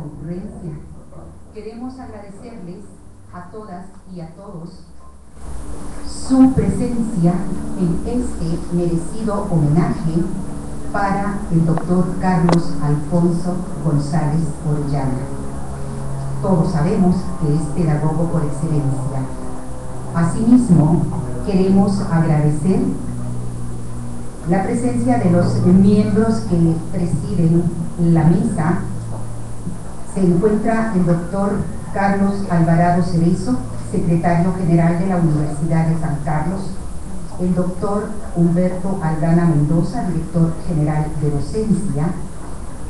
concurrencia. Queremos agradecerles a todas y a todos su presencia en este merecido homenaje para el doctor Carlos Alfonso González Orellana. Todos sabemos que es pedagogo por excelencia. Asimismo, queremos agradecer la presencia de los miembros que presiden la mesa. Se encuentra el doctor Carlos Alvarado Cerezo, secretario general de la Universidad de San Carlos, el doctor Humberto Aldana Mendoza, director general de docencia,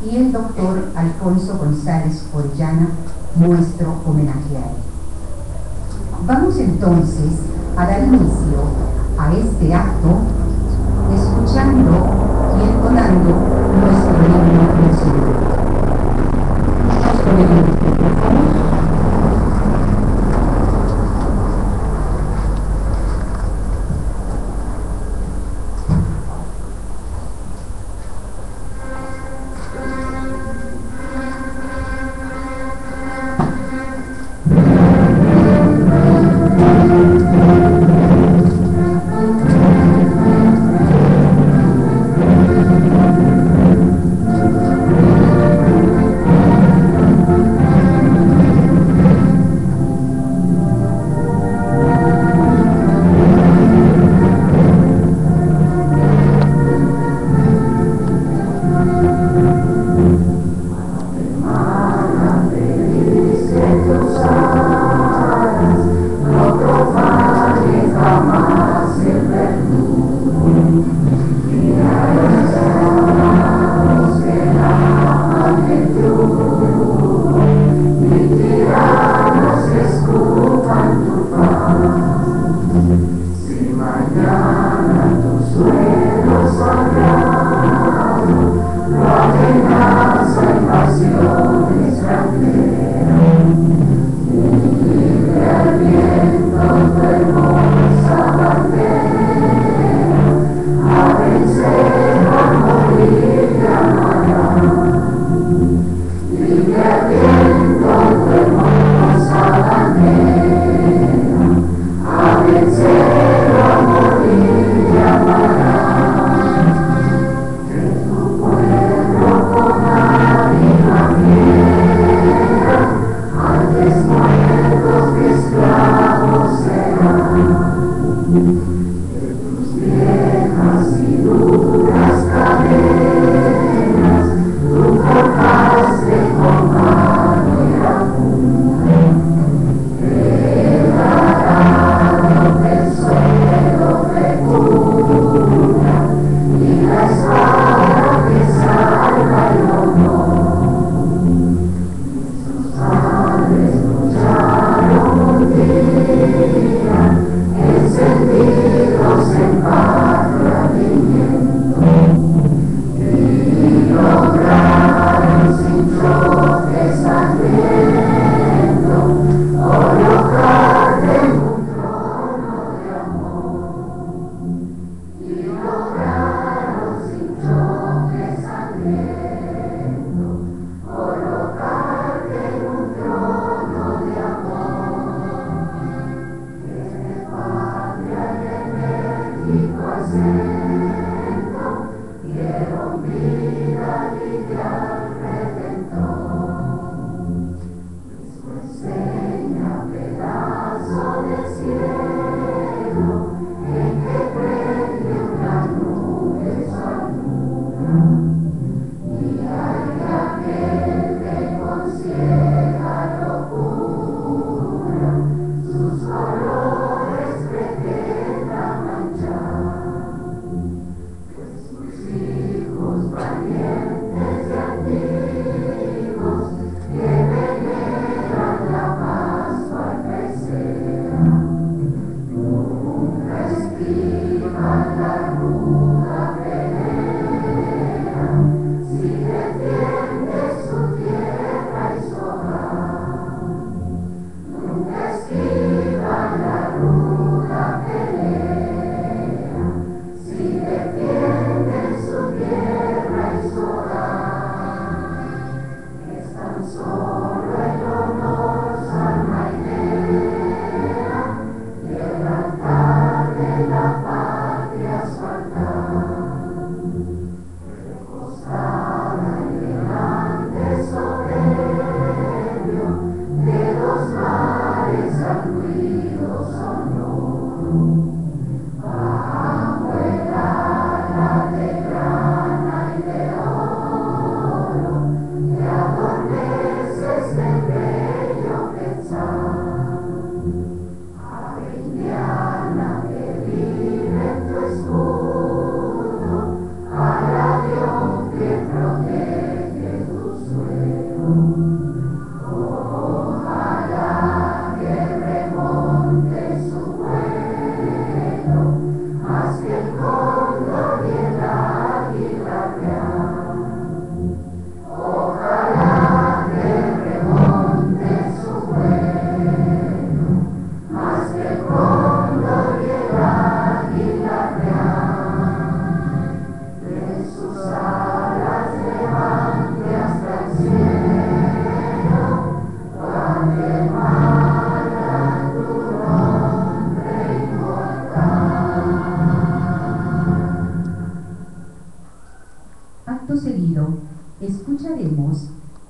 y el doctor Alfonso González Orellana, nuestro homenajeado. Vamos entonces a dar inicio a este acto escuchando y entonando nuestro himno nacional. Nuestro himno, por favor.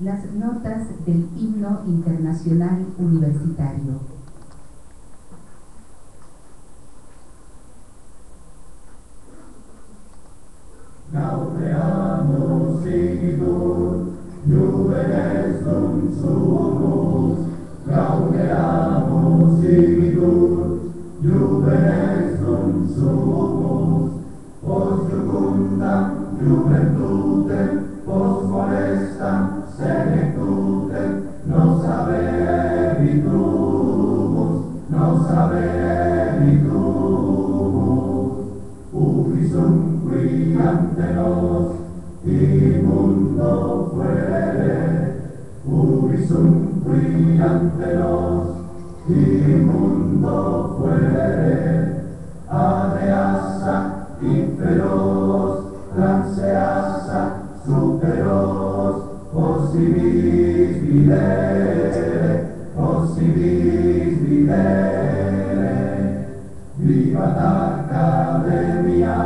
las notas del himno internacional universitario. Gaudeamus igitur, juvenes dum sumus. Gaudeamus igitur, juvenes dum sumus. Post jucundam juventutem, post molestam senectutem, nos habebitumus, nos habebitumus. Ubisum qui ante nos immundo fuere, ubisum qui ante nos immundo fuere, adeassa inferos, lanceassa superos, possibis videre, possibis videre. Vivat Academia,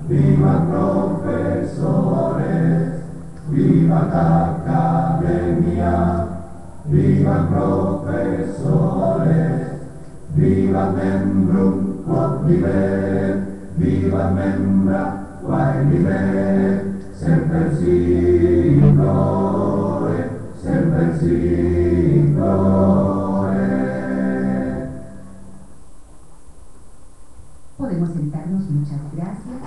vivat professores, vivat Academia, vivat professores, vivat membrum quod vivere, vivat membra quae vivere, semper sin glore, semper sin glore. Podemos sentarnos, muchas gracias.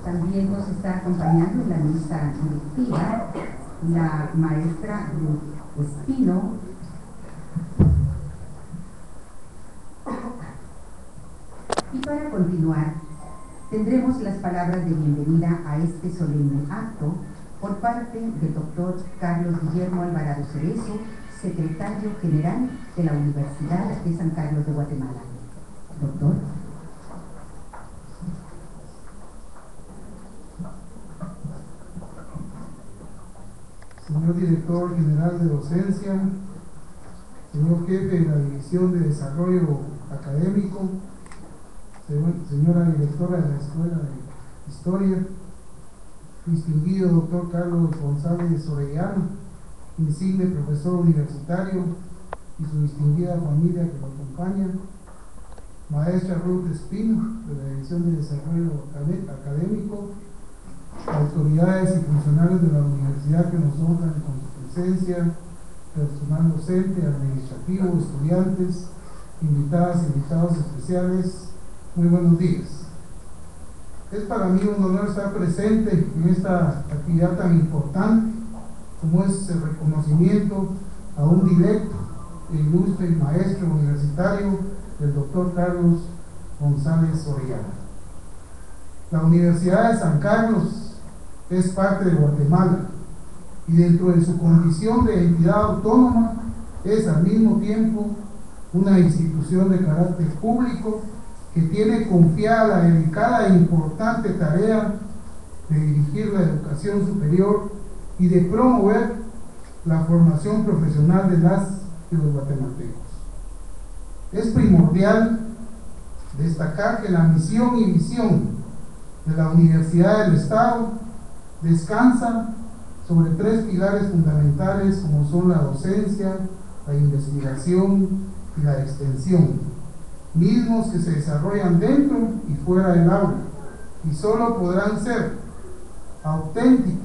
También nos está acompañando en la mesa directiva la maestra Ruth Espino. Y para continuar, tendremos las palabras de bienvenida a este solemne acto por parte del doctor Carlos Guillermo Alvarado Cerezo, secretario general de la Universidad de San Carlos de Guatemala. Doctor. Señor director general de docencia, señor jefe de la División de Desarrollo Académico, señora directora de la Escuela de Historia, distinguido doctor Carlos González Orellana, insigne profesor universitario y su distinguida familia que lo acompaña, maestra Ruth Espino de la División de Desarrollo Académico, autoridades y funcionarios de la universidad que nos honran con su presencia, personal docente, administrativo, estudiantes, invitadas y invitados especiales, muy buenos días. Es para mí un honor estar presente en esta actividad tan importante como es el reconocimiento a un directo e ilustre maestro universitario, el doctor Carlos González Orellana. La Universidad de San Carlos es parte de Guatemala y dentro de su condición de entidad autónoma es al mismo tiempo una institución de carácter público que tiene confiada la delicada e importante tarea de dirigir la educación superior y de promover la formación profesional de las y los guatemaltecos. Es primordial destacar que la misión y visión de la Universidad del Estado descansa sobre tres pilares fundamentales como son la docencia, la investigación y la extensión, mismos que se desarrollan dentro y fuera del aula y solo podrán ser auténticos,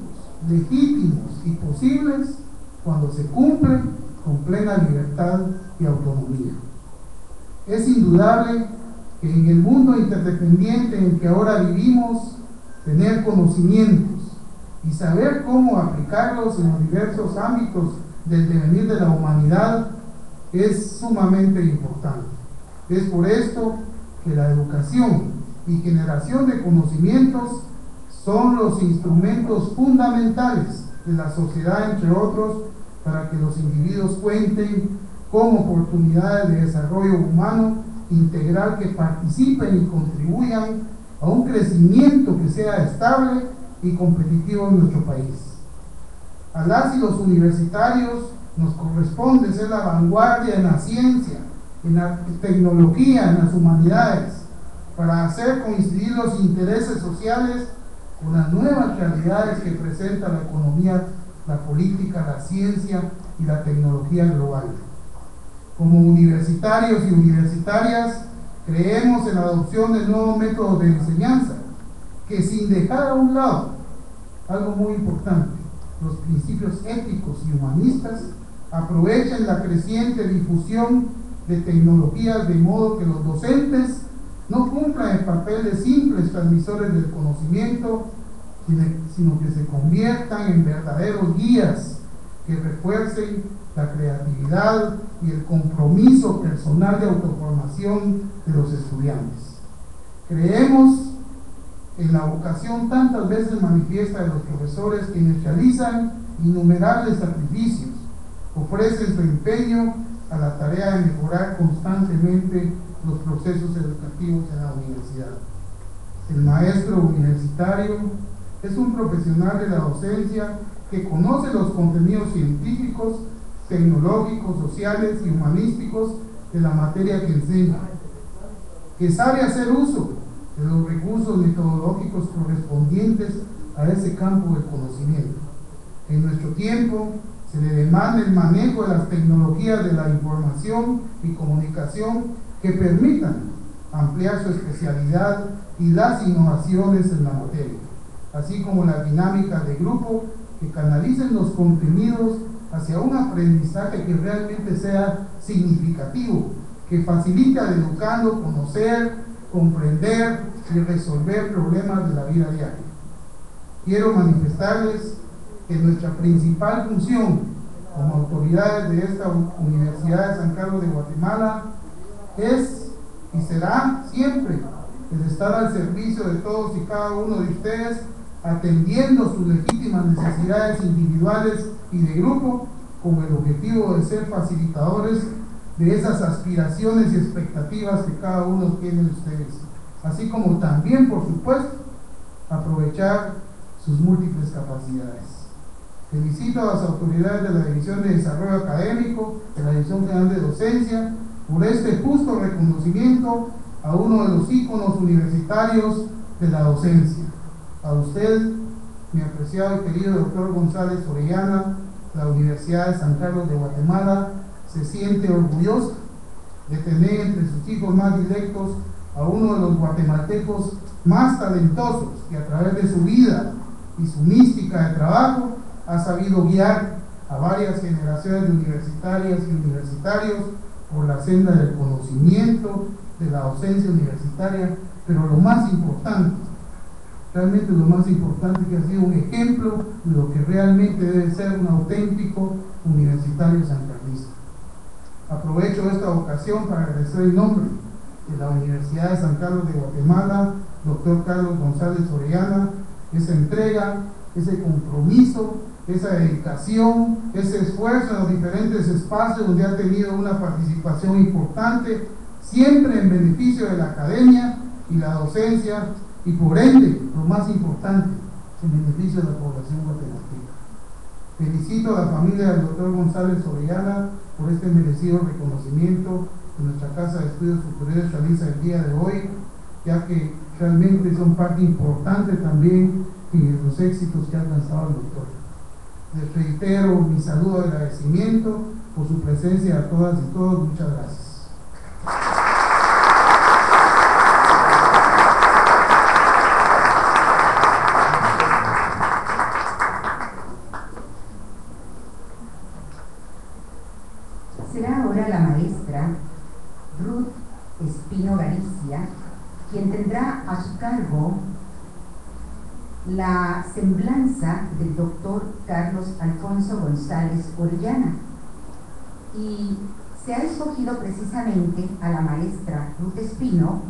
legítimos y posibles cuando se cumplen con plena libertad y autonomía. Es indudable que en el mundo interdependiente en que ahora vivimos, tener conocimientos y saber cómo aplicarlos en los diversos ámbitos del devenir de la humanidad es sumamente importante. Es por esto que la educación y generación de conocimientos son los instrumentos fundamentales de la sociedad, entre otros, para que los individuos cuenten con oportunidades de desarrollo humano integral que participen y contribuyan a un crecimiento que sea estable y competitivo en nuestro país. A las y los universitarios nos corresponde ser la vanguardia en la ciencia, en la tecnología, en las humanidades, para hacer coincidir los intereses sociales con las nuevas realidades que presenta la economía la política, la ciencia y la tecnología global. Como universitarios y universitarias, creemos en la adopción de nuevos métodos de enseñanza, que sin dejar a un lado algo muy importante, los principios éticos y humanistas, aprovechen la creciente difusión de tecnologías de modo que los docentes no cumplan el papel de simples transmisores del conocimiento, sino que se conviertan en verdaderos guías que refuercen la creatividad y el compromiso personal de autoformación de los estudiantes. Creemos en la vocación tantas veces manifiesta de los profesores, quienes realizan innumerables sacrificios, ofrecen su empeño a la tarea de mejorar constantemente los procesos educativos en la universidad. El maestro universitario es un profesional de la docencia que conoce los contenidos científicos, tecnológicos, sociales y humanísticos de la materia que enseña, que sabe hacer uso de los recursos metodológicos correspondientes a ese campo de conocimiento. En nuestro tiempo se le demanda el manejo de las tecnologías de la información y comunicación que permitan ampliar su especialidad y las innovaciones en la materia, así como las dinámicas de grupo que canalicen los contenidos hacia un aprendizaje que realmente sea significativo, que facilite al educando conocer, comprender y resolver problemas de la vida diaria. Quiero manifestarles que nuestra principal función como autoridades de esta Universidad de San Carlos de Guatemala es y será siempre el estar al servicio de todos y cada uno de ustedes, atendiendo sus legítimas necesidades individuales y de grupo, con el objetivo de ser facilitadores de esas aspiraciones y expectativas que cada uno tiene de ustedes, así como también, por supuesto, aprovechar sus múltiples capacidades. Felicito a las autoridades de la División de Desarrollo Académico, de la Dirección General de Docencia, por este justo reconocimiento a uno de los íconos universitarios de la docencia. A usted, mi apreciado y querido doctor González Orellana, la Universidad de San Carlos de Guatemala se siente orgullosa de tener entre sus hijos más directos a uno de los guatemaltecos más talentosos, que a través de su vida y su mística de trabajo ha sabido guiar a varias generaciones de universitarias y universitarios por la senda del conocimiento, de la docencia universitaria, pero lo más importante, realmente lo más importante, que ha sido un ejemplo de lo que realmente debe ser un auténtico universitario sancarlista. Aprovecho esta ocasión para agradecer en nombre de la Universidad de San Carlos de Guatemala, doctor Carlos González Orellana, esa entrega, ese compromiso, esa dedicación, ese esfuerzo en los diferentes espacios donde ha tenido una participación importante, siempre en beneficio de la academia y la docencia, y por ende, lo más importante, en beneficio de la población guatemalteca. Felicito a la familia del doctor González Orellana por este merecido reconocimiento que nuestra Casa de Estudios Superiores realiza el día de hoy, ya que realmente son parte importante también en los éxitos que ha alcanzado el doctor. Les reitero mi saludo de agradecimiento por su presencia a todas y todos. Muchas gracias. Será ahora la maestra Ruth Espino Galicia quien tendrá a su cargo la semblanza del doctor Carlos Alfonso González Orellana, y se ha escogido precisamente a la maestra Ruth Espino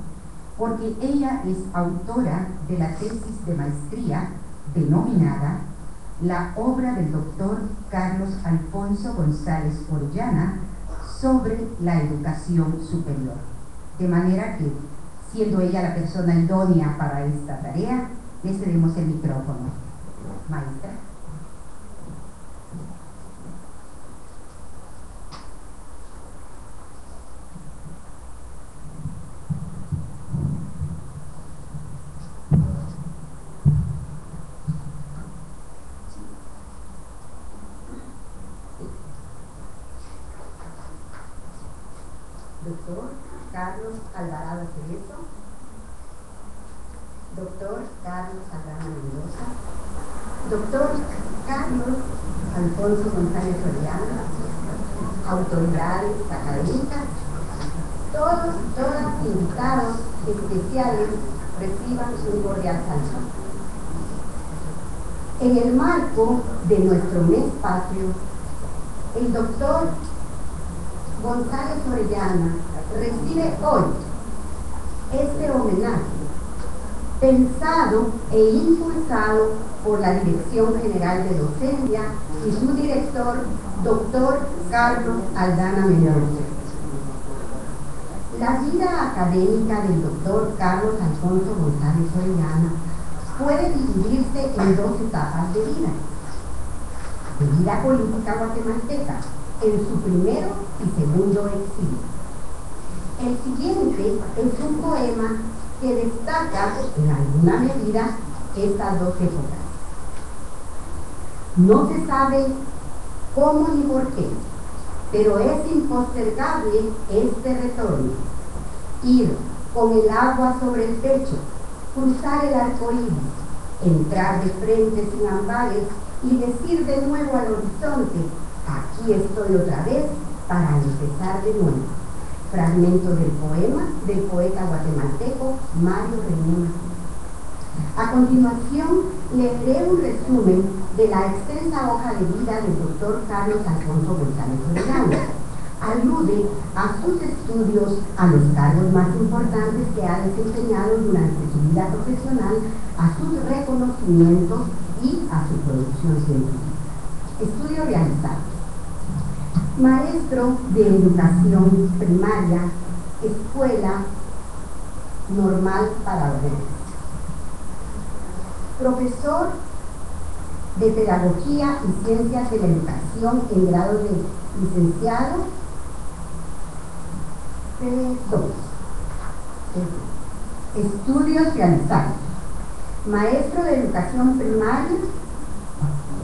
porque ella es autora de la tesis de maestría denominada La obra del doctor Carlos Alfonso González Orellana sobre la educación superior, de manera que, siendo ella la persona idónea para esta tarea, le cedemos el micrófono. Maestra. doctor Carlos Alvarado Cerezo, doctor Carlos Aldana Mendoza, doctor Carlos Alfonso González Soriano, autoridades académicas, todos y todas invitados especiales reciban un cordial saludo. En el marco de nuestro mes patrio, el doctor González Orellana recibe hoy este homenaje pensado e impulsado por la Dirección General de Docencia y su director, doctor Carlos Aldana Mendoza. La vida académica del doctor Carlos Alfonso González Orellana puede dividirse en dos etapas de vida política guatemalteca, en su primero y segundo exilio. El siguiente es un poema que destaca en alguna medida estas dos épocas. No se sabe cómo ni por qué, pero es impostergable este retorno. Ir con el agua sobre el pecho, cruzar el arco iris, entrar de frente sin ambages y decir de nuevo al horizonte: aquí estoy otra vez para empezar de nuevo. Fragmento del poema del poeta guatemalteco Mario René. A continuación, leeré un resumen de la extensa hoja de vida del doctor Carlos Alfonso González Orellana. Alude a sus estudios, a los cargos más importantes que ha desempeñado durante su vida profesional, a sus reconocimientos y a su producción científica. Estudio realizado. Maestro de Educación Primaria, Escuela Normal para Varones. Profesor de Pedagogía y Ciencias de la Educación en grado de licenciado P2. Estudios realizados. Maestro de Educación Primaria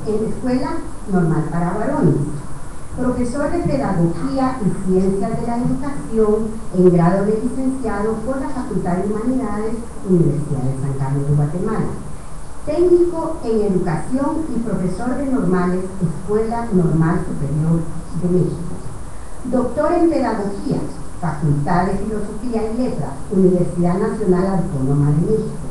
en Escuela Normal para Varones. Profesor de Pedagogía y Ciencias de la Educación en grado de licenciado por la Facultad de Humanidades, Universidad de San Carlos de Guatemala. Técnico en Educación y profesor de Normales, Escuela Normal Superior de México. Doctor en Pedagogía, Facultad de Filosofía y Letras, Universidad Nacional Autónoma de México.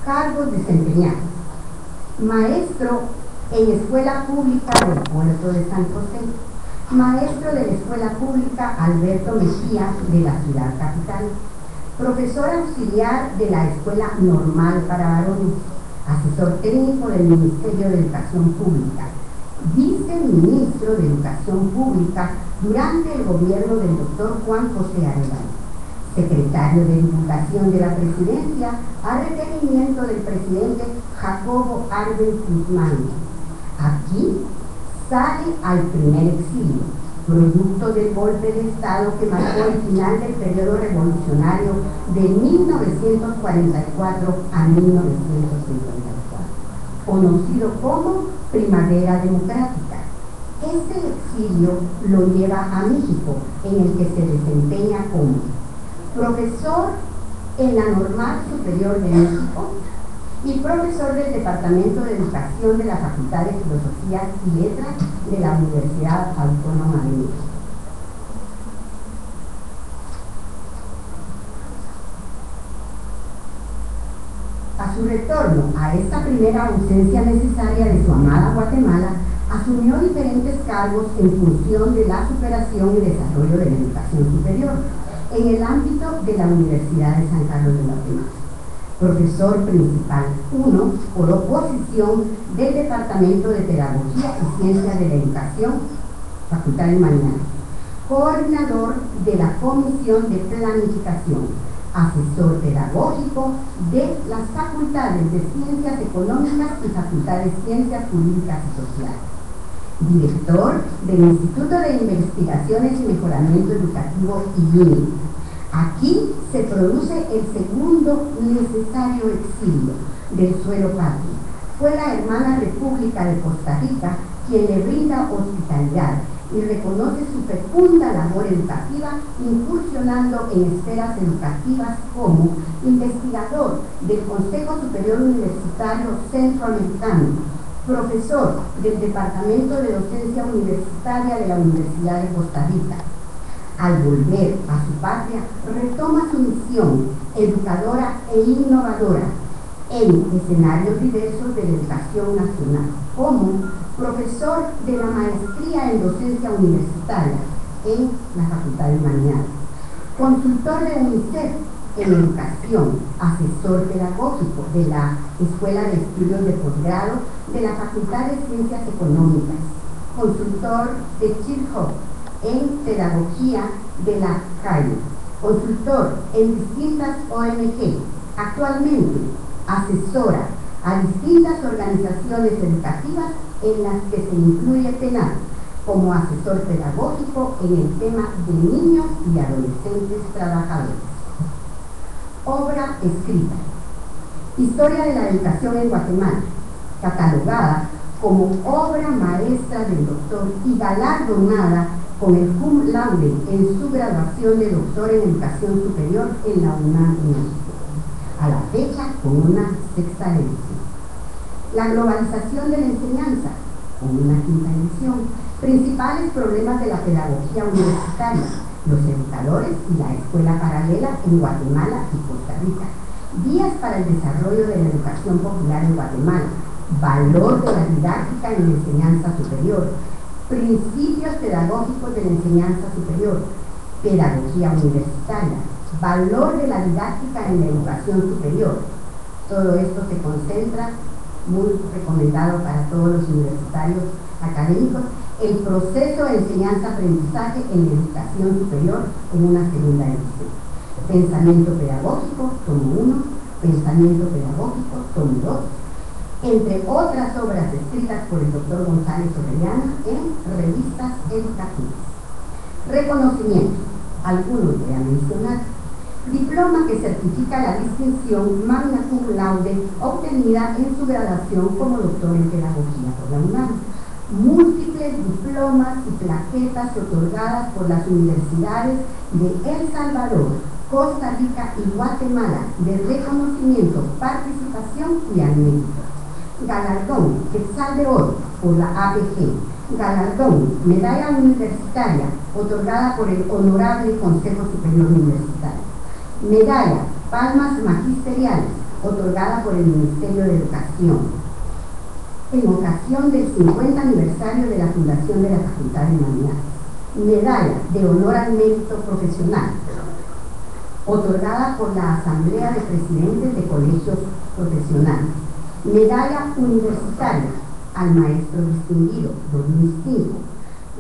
Cargos desempeñados. Maestro en Escuela Pública del Puerto de San José. Maestro de la Escuela Pública Alberto Mejía de la ciudad capital. Profesor auxiliar de la Escuela Normal para Varones. Asesor técnico del Ministerio de Educación Pública. Viceministro de Educación Pública durante el gobierno del doctor Juan José Arevalo. Secretario de Divulgación de la Presidencia a requerimiento del presidente Jacobo Arbenz Guzmán. Aquí sale al primer exilio, producto del golpe de Estado que marcó el final del periodo revolucionario de 1944 a 1954, conocido como Primavera Democrática. Este exilio lo lleva a México, en el que se desempeña como profesor en la Normal Superior de México y profesor del Departamento de Educación de la Facultad de Filosofía y Letras de la Universidad Autónoma de México. A su retorno a esta primera ausencia necesaria de su amada Guatemala, asumió diferentes cargos en función de la superación y desarrollo de la educación superior en el ámbito de la Universidad de San Carlos de Guatemala. Profesor principal 1 por oposición del Departamento de Pedagogía y Ciencias de la Educación, Facultad de Humanidades. Coordinador de la Comisión de Planificación. Asesor pedagógico de las Facultades de Ciencias Económicas y Facultad de Ciencias Jurídicas y Sociales. Director del Instituto de Investigaciones y Mejoramiento Educativo INE. Aquí se produce el segundo necesario exilio del suelo patrio. Fue la hermana República de Costa Rica quien le brinda hospitalidad y reconoce su fecunda labor educativa, incursionando en esferas educativas como investigador del Consejo Superior Universitario Centroamericano, profesor del Departamento de Docencia Universitaria de la Universidad de Costa Rica. Al volver a su patria, retoma su misión educadora e innovadora en escenarios diversos de la educación nacional, como profesor de la maestría en docencia universitaria en la Facultad de Humanidades, consultor de UNICEF en educación, asesor pedagógico de la Escuela de Estudios de Posgrado de la Facultad de Ciencias Económicas, consultor de Chilhop en pedagogía de la CAI, consultor en distintas ONG, actualmente asesora a distintas organizaciones educativas en las que se incluye PENAD como asesor pedagógico en el tema de niños y adolescentes trabajadores. Obra escrita: Historia de la Educación en Guatemala, catalogada como obra maestra del doctor y galardonada con el cum laude en su graduación de doctor en Educación Superior en la UNAM México, a la fecha con una 6ª edición. La globalización de la enseñanza, con una 5ª edición. Principales problemas de la pedagogía universitaria, los educadores y la escuela paralela en Guatemala y Costa Rica. Vías para el desarrollo de la educación popular en Guatemala. Valor de la didáctica en la enseñanza superior. Principios pedagógicos de la enseñanza superior. Pedagogía universitaria. Valor de la didáctica en la educación superior. Todo esto se concentra, muy recomendado para todos los universitarios académicos, el proceso de enseñanza-aprendizaje en la educación superior en una 2ª edición. Pensamiento pedagógico, tomo 1, Pensamiento pedagógico, tomo 2, entre otras obras escritas por el doctor González Orellana en revistas educativas. Reconocimiento, algunos voy a mencionar. Diploma que certifica la distinción magna cum laude obtenida en su graduación como doctor en pedagogía por la UNAM. Múltiples diplomas y plaquetas otorgadas por las universidades de El Salvador, Costa Rica y Guatemala de reconocimiento, participación y al mérito. Galardón Quetzal de Oro por la APG. Galardón Medalla Universitaria otorgada por el Honorable Consejo Superior Universitario. Medalla Palmas Magisteriales otorgada por el Ministerio de Educación en ocasión del 50 aniversario de la fundación de la Facultad de Humanidades. Medalla de Honor al Mérito Profesional otorgada por la Asamblea de Presidentes de Colegios Profesionales. Medalla Universitaria al Maestro Distinguido 2005.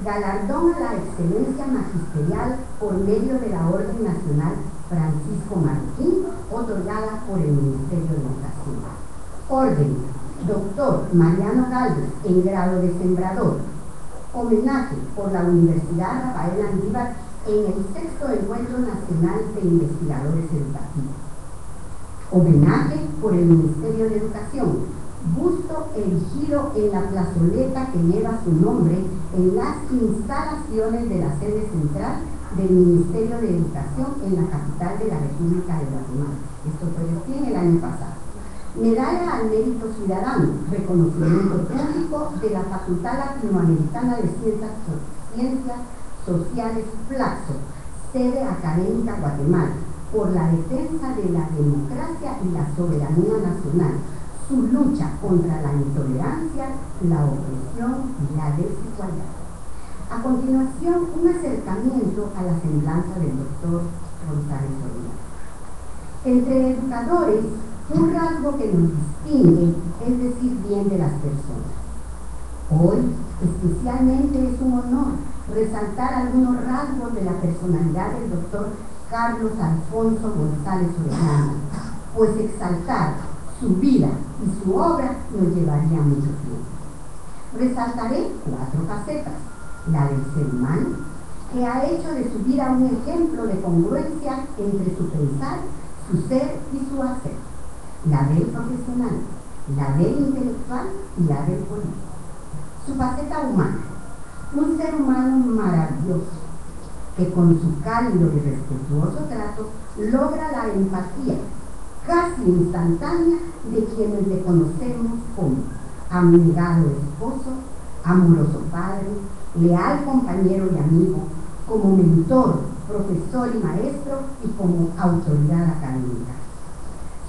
Galardón a la excelencia magisterial por medio de la Orden Nacional Francisco Marroquín, otorgada por el Ministerio de Educación. Orden Doctor Mariano Gálvez en grado de sembrador. Homenaje por la Universidad Rafael Andívar en el 6º Encuentro Nacional de Investigadores Educativos. Homenaje por el Ministerio de Educación. Busto erigido en la plazoleta que lleva su nombre en las instalaciones de la sede central del Ministerio de Educación en la capital de la República de Guatemala. Esto fue recién el año pasado. Medalla al Mérito Ciudadano, reconocimiento público de la Facultad Latinoamericana de Ciencias Sociales Flaxo, sede académica Guatemala, por la defensa de la democracia y la soberanía nacional, su lucha contra la intolerancia, la opresión y la desigualdad. A continuación, un acercamiento a la semblanza del doctor González Orellana. Entre educadores, un rasgo que nos distingue es decir bien de las personas. Hoy, especialmente, es un honor resaltar algunos rasgos de la personalidad del doctor Carlos Alfonso González Orellana, pues exaltar su vida y su obra nos llevaría mucho tiempo. Resaltaré 4 facetas: la del ser humano, que ha hecho de su vida un ejemplo de congruencia entre su pensar, su ser y su hacer; la del profesional, la del intelectual y la del político. Su faceta humana, un ser humano maravilloso que con su cálido y respetuoso trato logra la empatía casi instantánea de quienes le conocemos como abnegado esposo, amoroso padre, leal compañero y amigo, como mentor, profesor y maestro y como autoridad académica.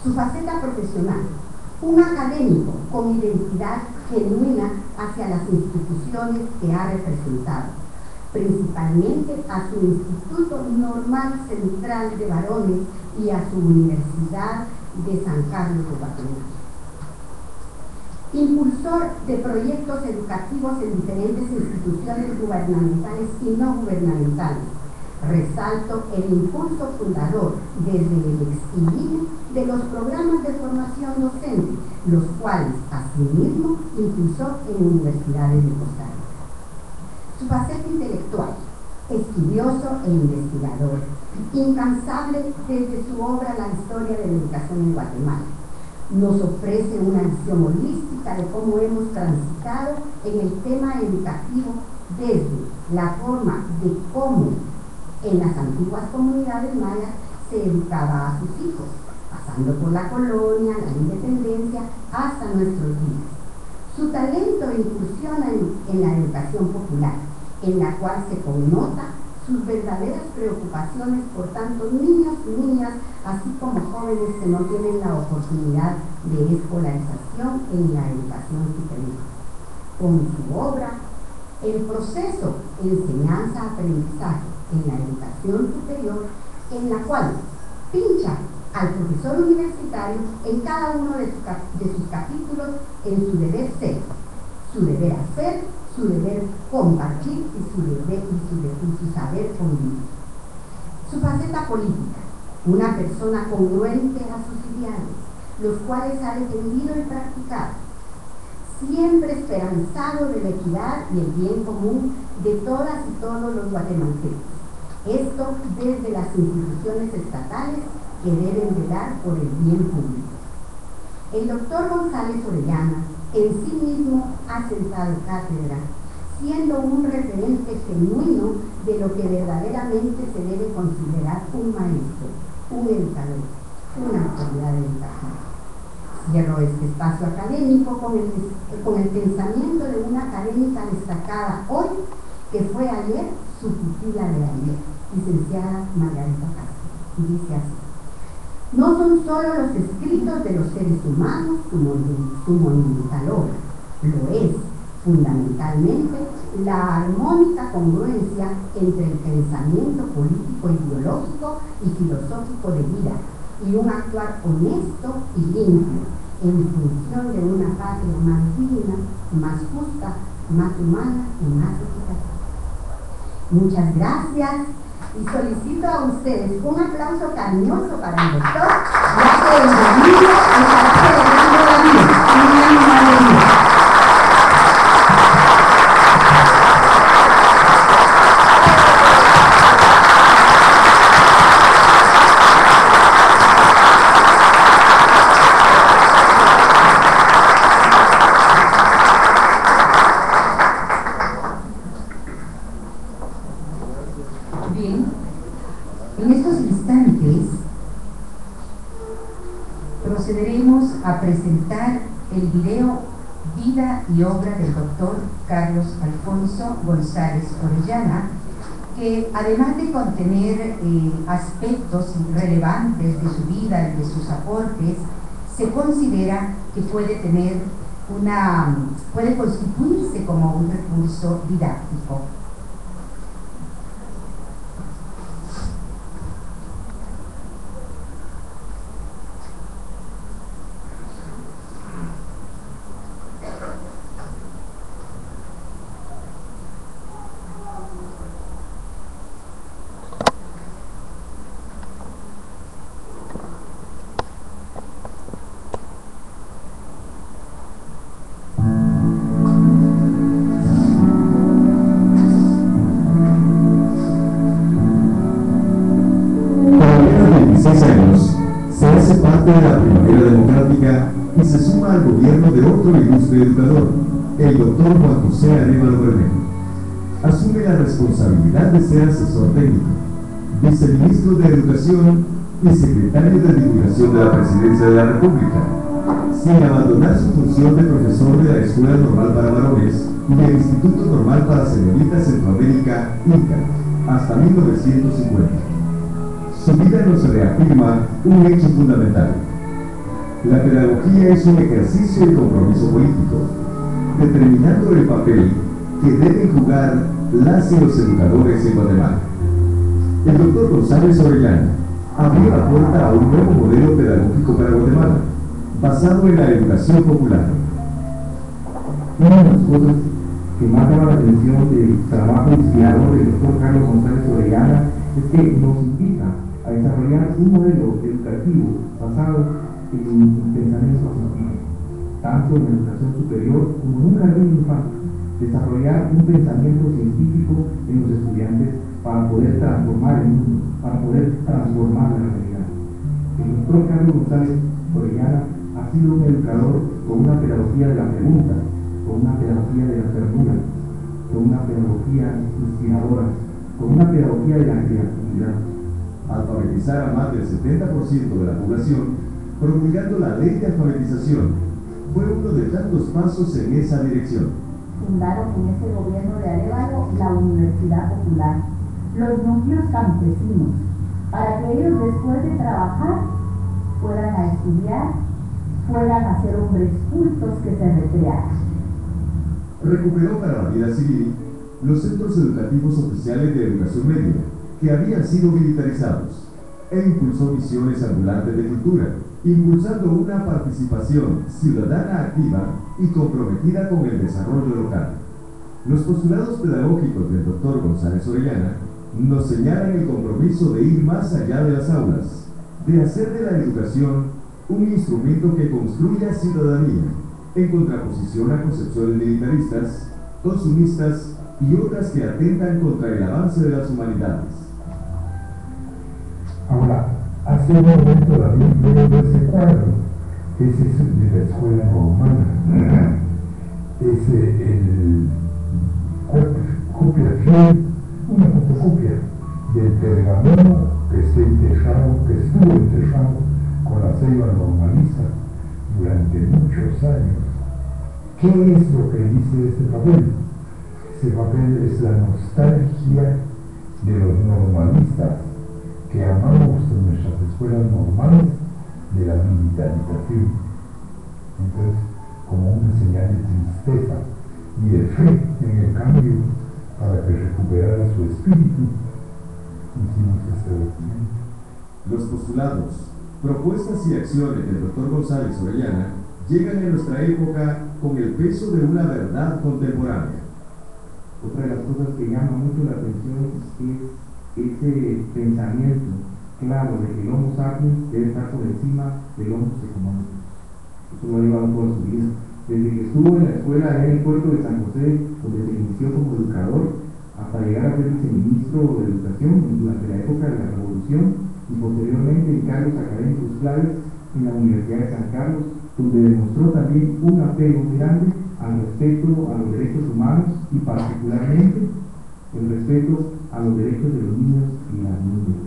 Su faceta profesional, un académico con identidad genuina hacia las instituciones que ha representado, principalmente a su Instituto Normal Central de Varones y a su Universidad de San Carlos de Guatemala. Impulsor de proyectos educativos en diferentes instituciones gubernamentales y no gubernamentales. Resalto el impulso fundador desde el ex-INIE de los programas de formación docente, los cuales asimismo impulsó en universidades de Costa Rica. Su faceta intelectual, estudioso e investigador, incansable desde su obra La historia de la educación en Guatemala. Nos ofrece una visión holística de cómo hemos transitado en el tema educativo desde la forma de cómo en las antiguas comunidades mayas se educaba a sus hijos, pasando por la colonia, la independencia, hasta nuestros días. Su talento incursiona en la educación popular, en la cual se connota sus verdaderas preocupaciones por tanto niños y niñas, así como jóvenes que no tienen la oportunidad de escolarización en la educación superior. Con su obra, el proceso enseñanza-aprendizaje en la educación superior, en la cual pincha al profesor universitario en cada uno de sus capítulos en su deber ser, su deber hacer, su deber compartir y su saber convivir. Su faceta política, una persona congruente a sus ideales, los cuales ha defendido y practicado, siempre esperanzado de la equidad y el bien común de todas y todos los guatemaltecos. Esto desde las instituciones estatales que deben velar por el bien público. El doctor González Orellana en sí mismo ha sentado cátedra, siendo un referente genuino de lo que verdaderamente se debe considerar un maestro, un educador, una autoridad educativa. Cierro este espacio académico con el pensamiento de una académica destacada hoy, que fue ayer su pupila de ayer, licenciada Margarita Castro, y dice así: no son solo los escritos de los seres humanos su monumental obra, lo es fundamentalmente la armónica congruencia entre el pensamiento político, ideológico y filosófico de vida y un actuar honesto y limpio en función de una patria más digna, más justa, más humana y más equitativa. Muchas gracias y solicito a ustedes un aplauso cariñoso para el doctor, ya que el domingo estará celebrando la vida, un año más de vida. Procederemos a presentar el video Vida y obra del doctor Carlos Alfonso González Orellana, que además de contener aspectos relevantes de su vida y de sus aportes, se considera que puede constituirse como un recurso didáctico. De la Primavera Democrática y se suma al gobierno de otro ilustre educador, el doctor Juan José Arévalo Bermejo. asume la responsabilidad de ser asesor técnico, viceministro de Educación y secretario de Divulgación de la Presidencia de la República, sin abandonar su función de profesor de la Escuela Normal para Varones y del Instituto Normal para Señoritas Centroamérica, INCA, hasta 1950. Su vida nos reafirma un hecho fundamental. La pedagogía es un ejercicio de compromiso político, determinando el papel que deben jugar las y los educadores en Guatemala. El doctor González Orellana abrió la puerta a un nuevo modelo pedagógico para Guatemala, basado en la educación popular. Una de las cosas que más llama la atención del trabajo inspirador del doctor Carlos González Orellana es que nos invita a desarrollar un modelo educativo basado en un pensamiento científico, tanto en la educación superior como en un jardín infantil. Desarrollar un pensamiento científico en los estudiantes para poder transformar el mundo, para poder transformar la realidad. El doctor Carlos González Orellana ha sido un educador con una pedagogía de la pregunta, con una pedagogía de la ternura, con una pedagogía inspiradora, con una pedagogía de la creatividad. Alfabetizar a más del 70% de la población, promulgando la ley de alfabetización, fue uno de tantos pasos en esa dirección. Fundaron en ese gobierno de Arévalo la Universidad Popular, los núcleos campesinos, para que ellos después de trabajar fueran a estudiar, fueran a ser hombres cultos que se recrearan. Recuperó para la vida civil los centros educativos oficiales de educación media, que habían sido militarizados, e impulsó misiones ambulantes de cultura, impulsando una participación ciudadana activa y comprometida con el desarrollo local. Los postulados pedagógicos del doctor González Orellana nos señalan el compromiso de ir más allá de las aulas, de hacer de la educación un instrumento que construya ciudadanía, en contraposición a concepciones militaristas, consumistas y otras que atentan contra el avance de las humanidades. Ahora, hace un momento David veo ese cuadro, ese es de la escuela romana, es una fotocopia del pergamino que estuvo enterrado con la ceiba normalista durante muchos años. ¿Qué es lo que dice este papel? Este papel es la nostalgia de los normalistas que amamos en nuestras escuelas normales de la militarización. Entonces, como una señal de tristeza y de fe en el cambio para que recuperara su espíritu, hicimos este documento. Los postulados, propuestas y acciones del doctor González Orellana llegan en nuestra época con el peso de una verdad contemporánea. Otra de las cosas que llama mucho la atención es ese pensamiento claro de que el Homo sapiens debe estar por encima del Homo económico. Eso lo ha llevado toda su vida. Desde que estuvo en la escuela en el puerto de San José, donde se inició como educador, hasta llegar a ser viceministro de Educación durante la época de la Revolución y posteriormente en cargos académicos claves en la Universidad de San Carlos, donde demostró también un apego muy grande al respeto a los derechos humanos y particularmente el respeto a los derechos de los niños y las niñas.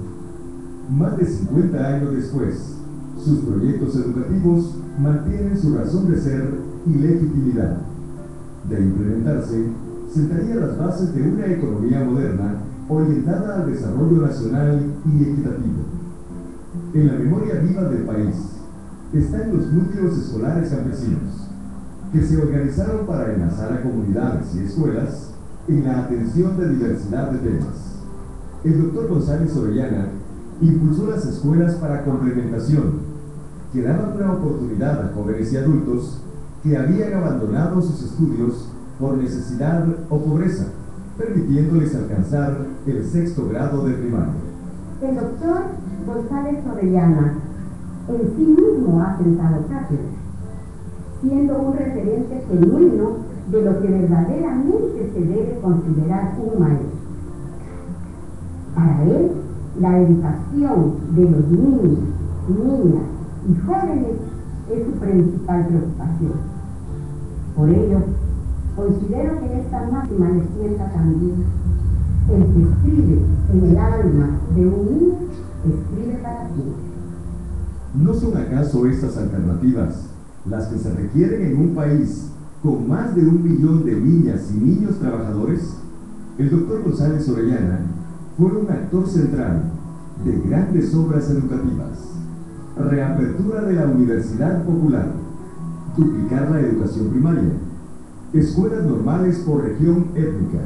Más de 50 años después, sus proyectos educativos mantienen su razón de ser y legitimidad. De implementarse, sentaría las bases de una economía moderna orientada al desarrollo nacional y equitativo. En la memoria viva del país están los núcleos escolares campesinos, que se organizaron para enlazar a comunidades y escuelas en la atención de diversidad de temas. El doctor González Orellana impulsó las escuelas para complementación, que daban una oportunidad a jóvenes y adultos que habían abandonado sus estudios por necesidad o pobreza, permitiéndoles alcanzar el 6º grado de primaria. El doctor González Orellana en sí mismo ha sentado cátedra, siendo un referente genuino de lo que verdaderamente se debe considerar un maestro. Para él, la educación de los niños, niñas y jóvenes es su principal preocupación. Por ello, considero que esta máxima le sienta también. El que escribe en el alma de un niño, escribe para siempre. ¿No son acaso estas alternativas las que se requieren en un país con más de 1 millón de niñas y niños trabajadores? El doctor González Orellana fue un actor central de grandes obras educativas. Reapertura de la Universidad Popular, duplicar la educación primaria, escuelas normales por región étnica,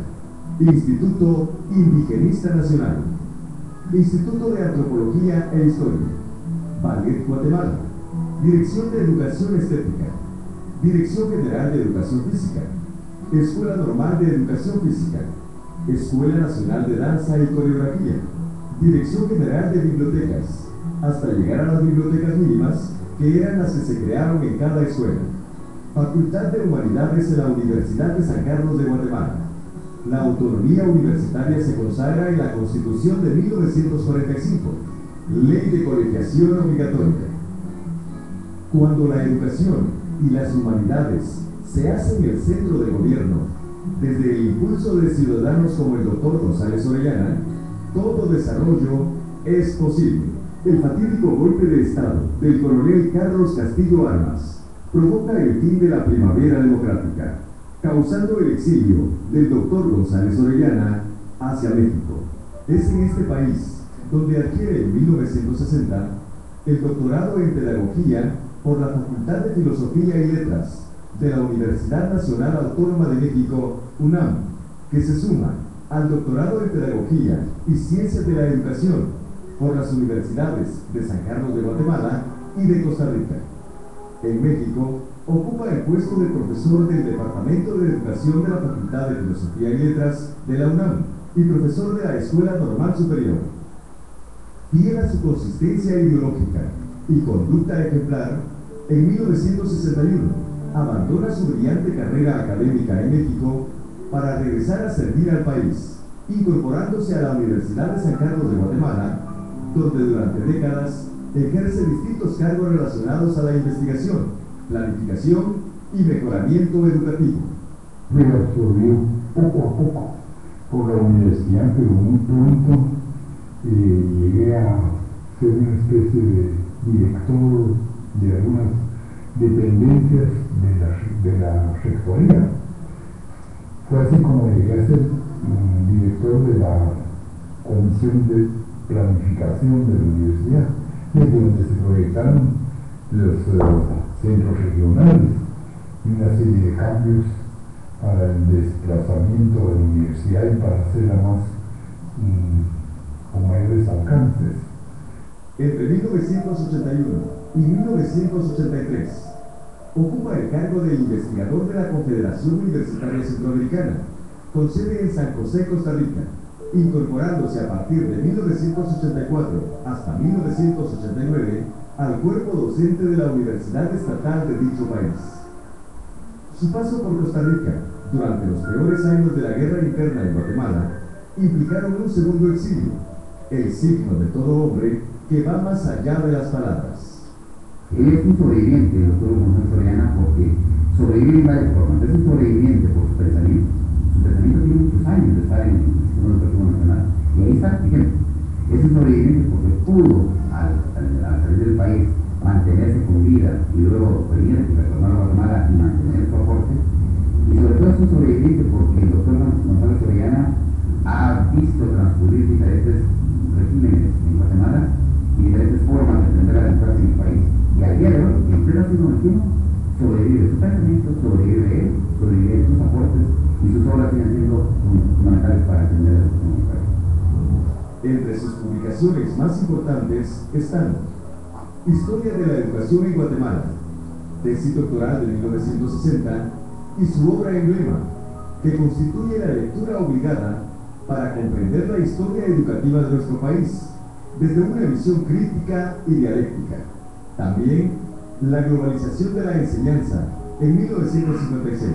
Instituto Indigenista Nacional, Instituto de Antropología e Historia, Ballet Guatemala, Dirección de Educación Estética, Dirección General de Educación Física, Escuela Normal de Educación Física, Escuela Nacional de Danza y Coreografía, Dirección General de Bibliotecas, hasta llegar a las bibliotecas mínimas, que eran las que se crearon en cada escuela. Facultad de Humanidades en la Universidad de San Carlos de Guatemala. La autonomía universitaria se consagra en la Constitución de 1945, Ley de Colegiación Obligatoria. Cuando la educación y las humanidades se hacen el centro del gobierno, desde el impulso de ciudadanos como el doctor González Orellana, todo desarrollo es posible. El fatídico golpe de Estado del coronel Carlos Castillo Armas provoca el fin de la primavera democrática, causando el exilio del doctor González Orellana hacia México. Es en este país donde adquiere en 1960 el doctorado en Pedagogía por la Facultad de Filosofía y Letras de la Universidad Nacional Autónoma de México, UNAM, que se suma al doctorado en Pedagogía y Ciencias de la Educación por las universidades de San Carlos de Guatemala y de Costa Rica. En México, ocupa el puesto de profesor del Departamento de Educación de la Facultad de Filosofía y Letras de la UNAM y profesor de la Escuela Normal Superior. Fiel a su consistencia ideológica y conducta ejemplar, en 1961 abandona su brillante carrera académica en México para regresar a servir al país, incorporándose a la Universidad de San Carlos de Guatemala, donde durante décadas ejerce distintos cargos relacionados a la investigación, planificación y mejoramiento educativo. Me absorbió poco a poco por la universidad, pero muy pronto llegué a ser una especie de director de algunas dependencias de la rectoría. Fue así como llegué a ser director de la Comisión de Planificación de la universidad, desde donde se proyectaron los centros regionales y una serie de cambios para el desplazamiento de la universidad y para hacerla más con mayores alcances. Entre 1981 y 1983 ocupa el cargo de investigador de la Confederación Universitaria Centroamericana, con sede en San José, Costa Rica, incorporándose a partir de 1984 hasta 1989 al cuerpo docente de la Universidad Estatal de dicho país. Su paso por Costa Rica durante los peores años de la guerra interna en Guatemala implicaron un segundo exilio, el signo de todo hombre que va más allá de las palabras. Él es un sobreviviente, el doctor González Orellana, porque sobrevive en varias formas. Es un sobreviviente por su pensamiento. Su pensamiento tiene muchos años de estar en el Instituto Educativo Nacional. Y ahí está, fíjense. Es un sobreviviente porque pudo, al salir del país, mantenerse con vida y luego venir y retornar a Guatemala y mantener su aporte. Y sobre todo es un sobreviviente porque el doctor González Orellana ha visto transcurrir diferentes regímenes en Guatemala y diferentes formas de entender la democracia en el país. Y al día de hoy, en pleno siglo XXI, sobrevive su pensamiento, sobrevive él, sobrevive sus aportes y sus obras siguen siendo fundamentales para entender la situación en el país. Entre sus publicaciones más importantes están Historia de la Educación en Guatemala, tesis doctoral de 1960 y su obra emblema, que constituye la lectura obligada para comprender la historia educativa de nuestro país, desde una visión crítica y dialéctica. También La globalización de la enseñanza en 1956,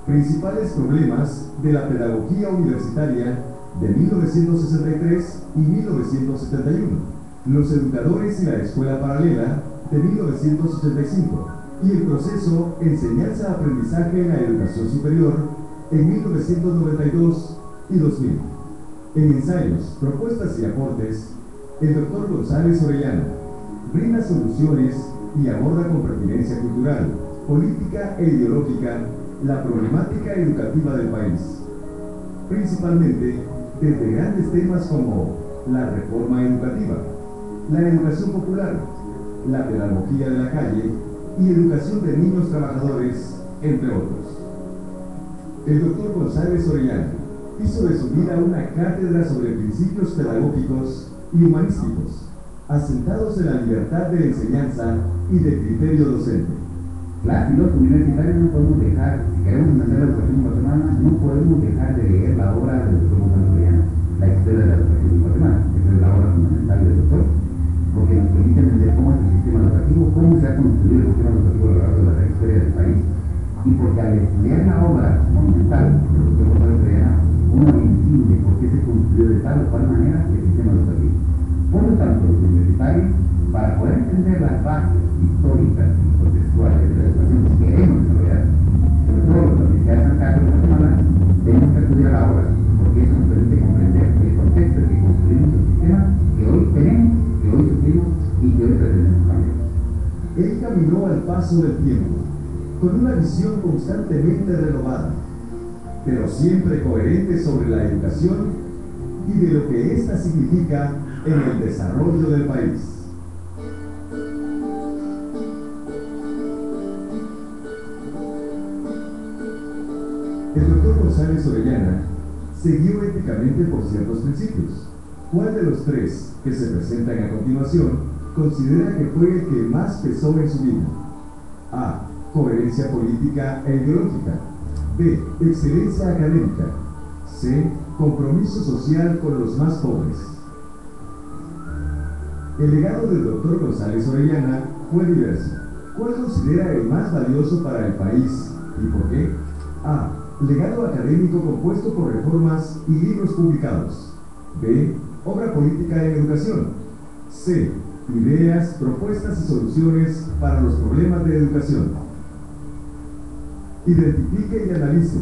principales problemas de la pedagogía universitaria de 1963 y 1971, los educadores y la escuela paralela de 1985, y el proceso Enseñanza-Aprendizaje en la Educación Superior en 1992 y 2000. En ensayos, propuestas y aportes, el Dr. González Orellana brinda soluciones y aborda con pertinencia cultural, política e ideológica la problemática educativa del país, principalmente desde grandes temas como la reforma educativa, la educación popular, la pedagogía de la calle y educación de niños trabajadores, entre otros. El Dr. González Orellana hizo de su vida una cátedra sobre principios pedagógicos y humanísticos, asentados en la libertad de enseñanza y de criterio docente. Los universitarios no podemos dejar, si queremos entender la educación en Guatemala, no podemos dejar de leer la obra del Dr. González Orellana, La historia de la educación en Guatemala. Esa es la obra fundamental del doctor, porque nos permite entender cómo es el sistema educativo, cómo se ha construido el sistema educativo a lo largo de la historia del país, y porque al estudiar la obra monumental del Dr. González Orellana, uno entiende por qué se construyó de tal o cual manera el sistema educativo. Por lo tanto, los universitarios, para poder entender las bases históricas y contextuales de la educación que queremos desarrollar, sobre todo la Universidad de San Carlos de Guatemala, tenemos que acudir a la obra, porque eso nos permite comprender el contexto en que construimos el sistema que hoy tenemos, que hoy sufrimos y que hoy pretendemos cambiar. Él caminó al paso del tiempo, con una visión constantemente renovada, pero siempre coherente sobre la educación y de lo que ésta significa en el desarrollo del país. El Dr. González Orellana se guió éticamente por ciertos principios. ¿Cuál de los tres que se presentan a continuación considera que fue el que más pesó en su vida? A. Coherencia política e ideológica. B. Excelencia académica. C. Compromiso social con los más pobres. El legado del Dr. González Orellana fue diverso. ¿Cuál considera el más valioso para el país y por qué? A. Legado académico compuesto por reformas y libros publicados. B. Obra política en educación. C. Ideas, propuestas y soluciones para los problemas de educación. Identifique y analice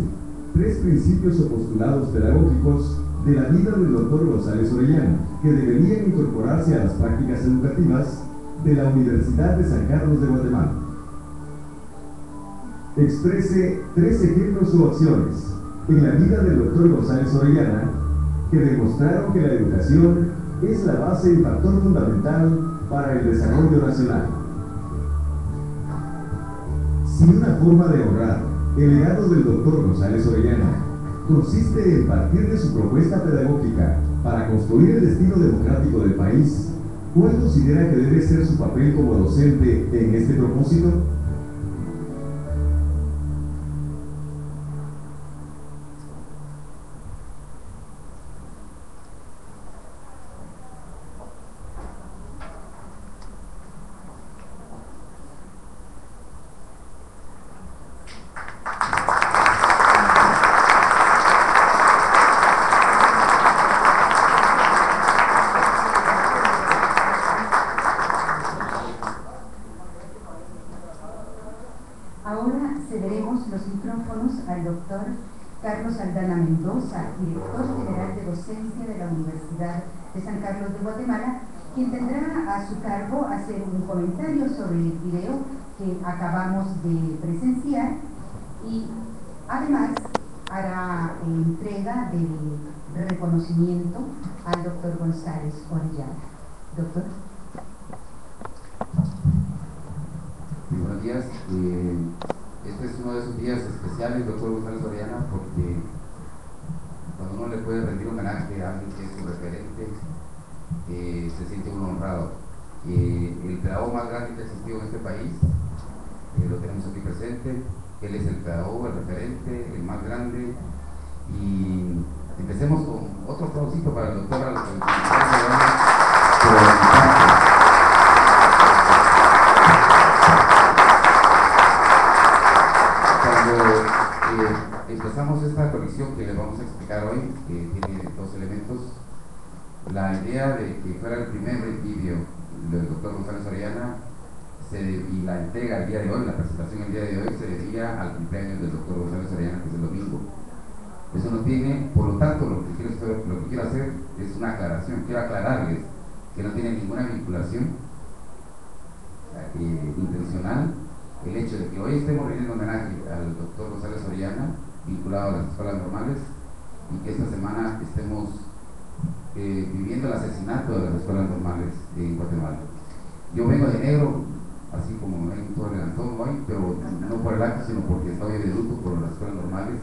3 principios o postulados pedagógicos de la vida del Dr. González Orellana que deberían incorporarse a las prácticas educativas de la Universidad de San Carlos de Guatemala. Exprese 3 ejemplos o acciones en la vida del Dr. González Orellana que demostraron que la educación es la base y factor fundamental para el desarrollo nacional. Si una forma de honrar el legado del Dr. González Orellana consiste en partir de su propuesta pedagógica para construir el destino democrático del país, ¿cuál considera que debe ser su papel como docente en este propósito? Ahora cederemos los micrófonos al doctor Carlos Aldana Mendoza, director general de docencia de la Universidad de San Carlos de Guatemala, quien tendrá a su cargo hacer un comentario sobre el video que acabamos de presenciar y además hará entrega del reconocimiento al doctor González Orellana. Doctor. Buenos días. Este es uno de esos días especiales, doctor González Orellana, porque cuando uno le puede rendir un homenaje a alguien que es su referente, se siente uno honrado. El pedagogo más grande que ha existido en este país, lo tenemos aquí presente. Él es el pedagogo, el referente, el más grande. Y empecemos con otro aplausito para el doctor Orellana. Empezamos esta colección que les vamos a explicar hoy, que tiene 2 elementos. La idea de que fuera el primer vídeo del doctor González Orellana y la entrega el día de hoy, la presentación el día de hoy, se debía al cumpleaños del doctor González Orellana, que es el domingo. Eso no tiene, por lo tanto, lo que quiero hacer es una aclaración. Quiero aclararles que no tiene ninguna vinculación intencional el hecho de que hoy estemos rindiendo homenaje al doctor González Orellana, vinculado a las escuelas normales, y que esta semana estemos viviendo el asesinato de las escuelas normales en Guatemala. Yo vengo de negro, así como ven todo el Antón hoy, pero no por el acto, sino porque estoy de luto por las escuelas normales,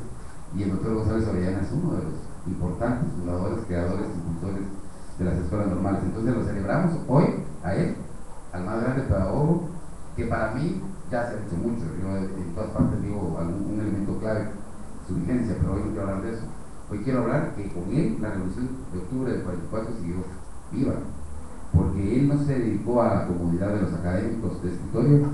y el doctor González Orellana es uno de los importantes fundadores, creadores, impulsores de las escuelas normales. Entonces lo celebramos hoy a él, al más grande pedagogo, que para mí ya se ha hecho mucho. Yo en todas partes digo un elemento clave, su vigencia, pero hoy no quiero hablar de eso. Hoy quiero hablar que con él la revolución de octubre del 44 siguió viva, porque él no se dedicó a la comodidad de los académicos de escritorio,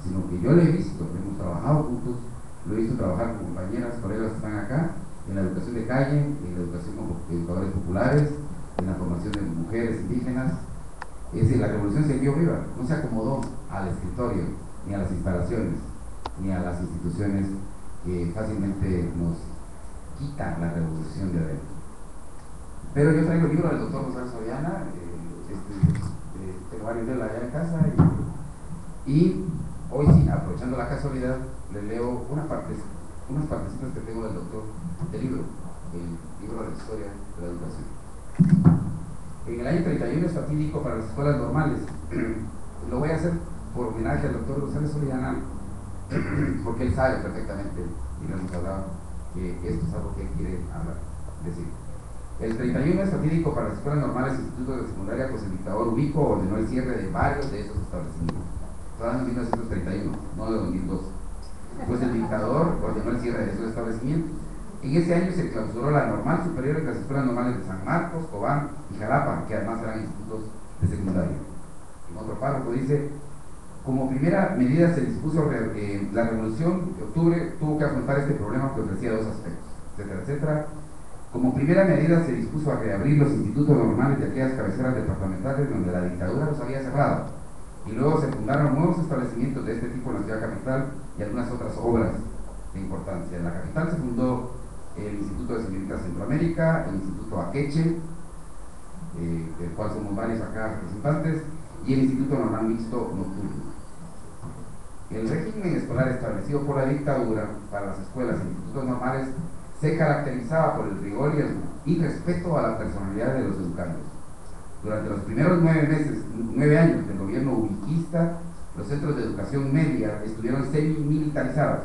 sino que yo lo he visto, hemos trabajado juntos, lo he visto trabajar con compañeras, colegas que están acá, en la educación de calle, en la educación con educadores populares, en la formación de mujeres indígenas. Es decir, la revolución siguió viva, no se acomodó al escritorio, ni a las instalaciones, ni a las instituciones que fácilmente nos quitan la revolución de adentro. Pero yo traigo el libro del doctor González Orellana, tengo varios de él allá en casa, y hoy sí, aprovechando la casualidad, le leo unas partecitas que tengo del doctor, del libro, el libro de la historia de la educación. En el año 31 es fatídico para las escuelas normales. Lo voy a hacer por homenaje al doctor González Orellana, porque él sabe perfectamente, y lo hemos hablado, que esto es algo que él quiere decir. El 31 es fatídico para las escuelas normales e institutos de secundaria, pues el dictador Ubico ordenó el cierre de varios de esos establecimientos. Todavía en 1931, no de 2002. Pues el dictador ordenó el cierre de esos establecimientos. En ese año se clausuró la normal superior en las escuelas normales de San Marcos, Cobán y Jalapa, que además eran institutos de secundaria. En otro párrafo dice: como primera medida se dispuso la revolución de octubre tuvo que afrontar este problema que ofrecía dos aspectos, etcétera, etcétera. Como primera medida se dispuso a reabrir los institutos normales de aquellas cabeceras departamentales donde la dictadura los había cerrado, y luego se fundaron nuevos establecimientos de este tipo en la ciudad capital y algunas otras obras de importancia. En la capital se fundó el Instituto de Señoritas Centroamérica, el Instituto Akeche, del cual somos varios acá representantes, y el Instituto Normal Mixto Nocturno. El régimen escolar establecido por la dictadura para las escuelas e institutos normales se caracterizaba por el rigor y respeto a la personalidad de los educandos. Durante los primeros 9 años del gobierno ubiquista, los centros de educación media estuvieron semi-militarizados.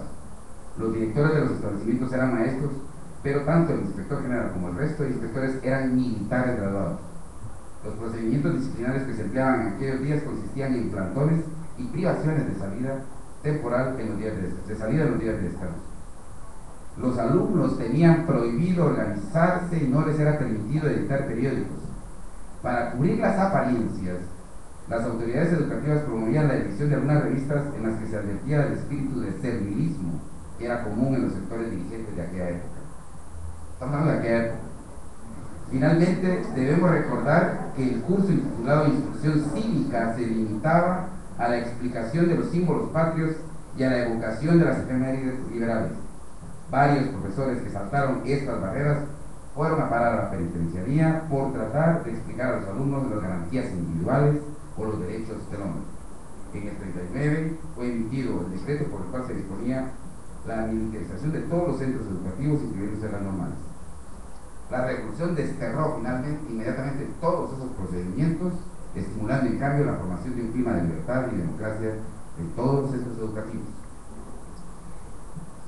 Los directores de los establecimientos eran maestros, pero tanto el inspector general como el resto de inspectores eran militares graduados. Los procedimientos disciplinarios que se empleaban en aquellos días consistían en plantones y privaciones de salida temporal en los días de salida en los días de descanso. Los alumnos tenían prohibido organizarse y no les era permitido editar periódicos. Para cubrir las apariencias, las autoridades educativas promovían la edición de algunas revistas en las que se advertía del espíritu de servilismo que era común en los sectores dirigentes de aquella época. Estamos hablando de aquella época. Finalmente, debemos recordar que el curso intitulado Instrucción Cívica se limitaba a la explicación de los símbolos patrios y a la evocación de las efemérides liberales. Varios profesores que saltaron estas barreras fueron a parar a la penitenciaría por tratar de explicar a los alumnos las garantías individuales o los derechos del hombre. En el 39 fue emitido el decreto por el cual se disponía la militarización de todos los centros educativos, incluyéndose las normales. La revolución desterró inmediatamente todos esos procedimientos, estimulando en cambio la formación de un clima de libertad y democracia en todos los centros educativos.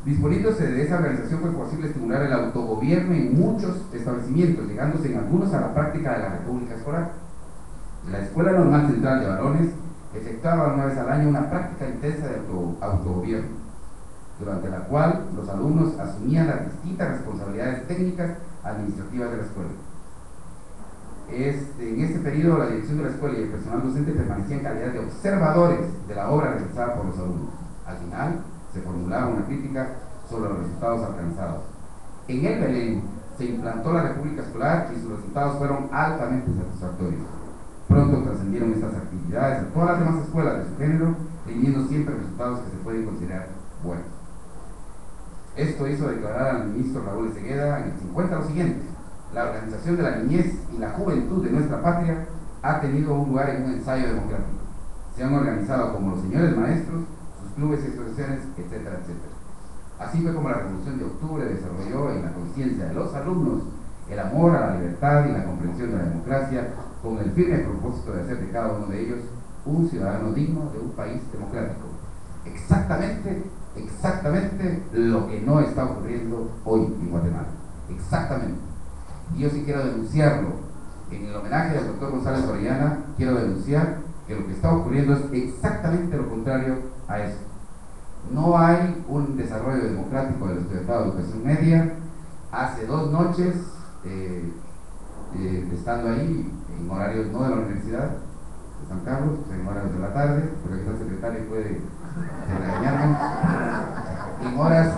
Disponiéndose de esa organización fue posible estimular el autogobierno en muchos establecimientos, llegándose en algunos a la práctica de la república escolar. La Escuela Normal Central de Varones efectuaba una vez al año una práctica intensa de autogobierno, durante la cual los alumnos asumían las distintas responsabilidades técnicas administrativas de la escuela. En este periodo la dirección de la escuela y el personal docente permanecían en calidad de observadores de la obra realizada por los alumnos. Al final se formulaba una crítica sobre los resultados alcanzados. En el Belén se implantó la república escolar y sus resultados fueron altamente satisfactorios. Pronto trascendieron estas actividades a todas las demás escuelas de su género teniendo siempre resultados que se pueden considerar buenos. Esto hizo declarar al ministro Raúl Cegueda en el 50 lo siguiente: la organización de la niñez y la juventud de nuestra patria ha tenido un lugar en un ensayo democrático. Se han organizado como los señores maestros, sus clubes y asociaciones, etcétera, etcétera. Así fue como la Revolución de Octubre desarrolló en la conciencia de los alumnos el amor a la libertad y la comprensión de la democracia, con el firme propósito de hacer de cada uno de ellos un ciudadano digno de un país democrático. Exactamente lo que no está ocurriendo hoy en Guatemala. Exactamente. Y yo sí quiero denunciarlo. En el homenaje al doctor González Orellana, quiero denunciar que lo que está ocurriendo es exactamente lo contrario a eso. No hay un desarrollo democrático del estudiantado de educación media. Hace 2 noches, estando ahí, en horarios no de la Universidad de San Carlos, en horarios de la tarde, porque aquí el secretario puede regañarme, en horas